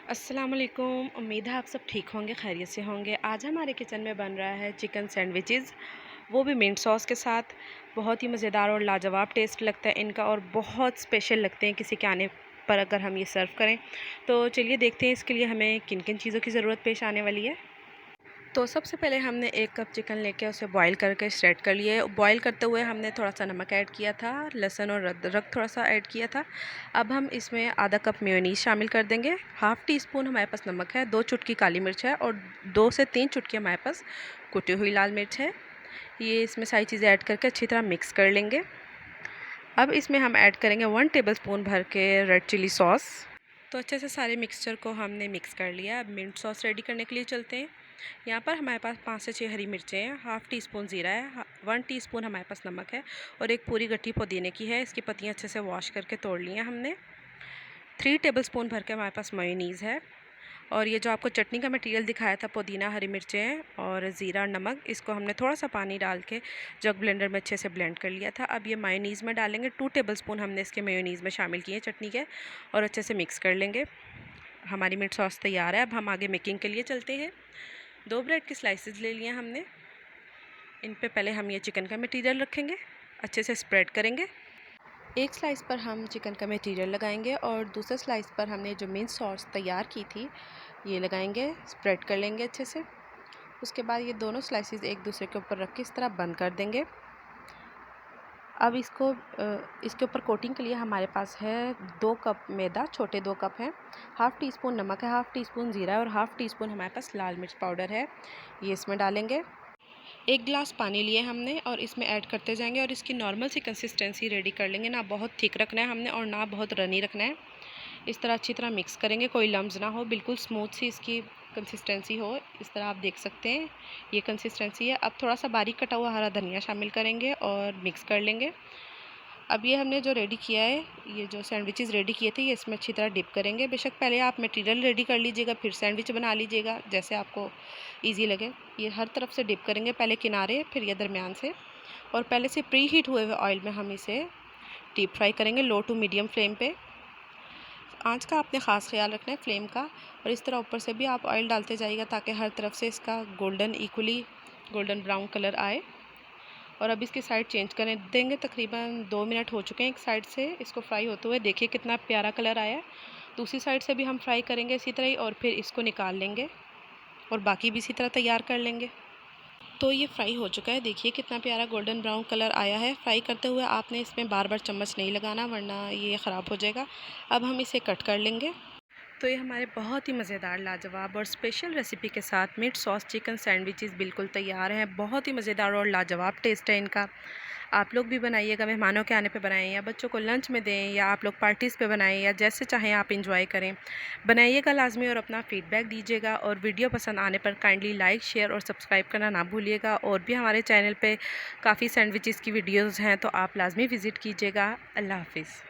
अस्सलाम वालेकुम। उम्मीद है आप सब ठीक होंगे, खैरियत से होंगे। आज हमारे किचन में बन रहा है चिकन सैंडविचेस, वो भी मिंट सॉस के साथ। बहुत ही मज़ेदार और लाजवाब टेस्ट लगता है इनका और बहुत स्पेशल लगते हैं किसी के आने पर अगर हम ये सर्व करें। तो चलिए देखते हैं इसके लिए हमें किन किन चीज़ों की ज़रूरत पेश आने वाली है। तो सबसे पहले हमने 1 कप चिकन लेके उसे बॉईल करके श्रेड कर लिए। बॉईल करते हुए हमने थोड़ा सा नमक ऐड किया था, लहसुन और अदरक थोड़ा सा ऐड किया था। अब हम इसमें आधा कप मेयोनीज़ शामिल कर देंगे। हाफ़ टी स्पून हमारे पास नमक है, 2 चुटकी काली मिर्च है और 2 से 3 चुटकी हमारे पास कुटी हुई लाल मिर्च है। ये इसमें सारी चीज़ें ऐड करके अच्छी तरह मिक्स कर लेंगे। अब इसमें हम ऐड करेंगे 1 टेबलस्पून भर के रेड चिली सॉस। तो अच्छे से सारे मिक्सचर को हमने मिक्स कर लिया। अब मिंट सॉस रेडी करने के लिए चलते हैं। यहाँ पर हमारे पास 5 से 6 हरी मिर्चें हैं, हाफ़ टी स्पून ज़ीरा है, 1 टीस्पून हमारे पास नमक है और एक पूरी गट्ठी पुदीने की है। इसकी पत्तियाँ अच्छे से वॉश करके तोड़ ली हैं हमने। 3 टेबलस्पून भर के हमारे पास मेयोनीज़ है और ये जो आपको चटनी का मटेरियल दिखाया था, पुदीना, हरी मिर्चें और ज़ीरा और नमक, इसको हमने थोड़ा सा पानी डाल के जग ब्लेंडर में अच्छे से ब्लेंड कर लिया था। अब ये मेयोनीज़ में डालेंगे। 2 टेबलस्पून हमने इसके मेयोनीज़ में शामिल किए चटनी के और अच्छे से मिक्स कर लेंगे। हमारी मिंट सॉस तैयार है। अब हम आगे मेकिंग के लिए चलते हैं। 2 ब्रेड की स्लाइसेस ले लिए हमने। इन पे पहले हम ये चिकन का मटेरियल रखेंगे, अच्छे से स्प्रेड करेंगे। एक स्लाइस पर हम चिकन का मटेरियल लगाएंगे और दूसरे स्लाइस पर हमने जो मिंट सॉस तैयार की थी ये लगाएंगे, स्प्रेड कर लेंगे अच्छे से। उसके बाद ये दोनों स्लाइसेस एक दूसरे के ऊपर रख के इस तरह बंद कर देंगे। अब इसके ऊपर कोटिंग के लिए हमारे पास है 2 कप मैदा, छोटे 2 कप हैं, हाफ़ टी स्पून नमक है, हाफ़ टी स्पून ज़ीरा है और हाफ़ टी स्पून हमारे पास लाल मिर्च पाउडर है। ये इसमें डालेंगे। 1 गिलास पानी लिए हमने और इसमें ऐड करते जाएंगे और इसकी नॉर्मल सी कंसिस्टेंसी रेडी कर लेंगे। ना बहुत थिक रखना है हमने और ना बहुत रनी रखना है। इस तरह अच्छी तरह मिक्स करेंगे, कोई लम्स ना हो, बिल्कुल स्मूथ सी इसकी कंसिस्टेंसी हो। इस तरह आप देख सकते हैं ये कंसिस्टेंसी है। अब थोड़ा सा बारीक कटा हुआ हरा धनिया शामिल करेंगे और मिक्स कर लेंगे। अब ये हमने जो रेडी किया है, ये जो सैंडविचेस रेडी किए थे, ये इसमें अच्छी तरह डिप करेंगे। बेशक पहले आप मटेरियल रेडी कर लीजिएगा, फिर सैंडविच बना लीजिएगा, जैसे आपको इजी लगे। ये हर तरफ से डिप करेंगे, पहले किनारे फिर ये दरमियान से, और पहले से प्री हीट हुए हुए ऑयल में हम इसे डीप फ्राई करेंगे लो टू मीडियम फ्लेम पे। आँच का आपने ख़ास ख्याल रखना है फ्लेम का, और इस तरह ऊपर से भी आप ऑयल डालते जाइएगा ताकि हर तरफ से इसका गोल्डन ब्राउन कलर आए। और अब इसकी साइड चेंज करें देंगे। तकरीबन 2 मिनट हो चुके हैं एक साइड से इसको फ्राई होते हुए। देखिए कितना प्यारा कलर आया है। दूसरी साइड से भी हम फ्राई करेंगे इसी तरह ही और फिर इसको निकाल लेंगे और बाकी भी इसी तरह तैयार कर लेंगे। तो ये फ्राई हो चुका है, देखिए कितना प्यारा गोल्डन ब्राउन कलर आया है। फ्राई करते हुए आपने इसमें बार बार चम्मच नहीं लगाना वरना ये ख़राब हो जाएगा। अब हम इसे कट कर लेंगे। तो ये हमारे बहुत ही मज़ेदार, लाजवाब और स्पेशल रेसिपी के साथ मिंट सॉस चिकन सैंडविचेस बिल्कुल तैयार हैं। बहुत ही मज़ेदार और लाजवाब टेस्ट है इनका। आप लोग भी बनाइएगा, मेहमानों के आने पे बनाएं या बच्चों को लंच में दें या आप लोग पार्टीज़ पे बनाएं या जैसे चाहें आप इंजॉय करें। बनाइएगा लाजमी और अपना फ़ीडबैक दीजिएगा। और वीडियो पसंद आने पर काइंडली लाइक, शेयर और सब्सक्राइब करना ना भूलिएगा। और भी हमारे चैनल पे काफ़ी सैंडविचेस की वीडियोज़ हैं, तो आप लाजमी विज़िट कीजिएगा। अल्लाह हाफ़िज़।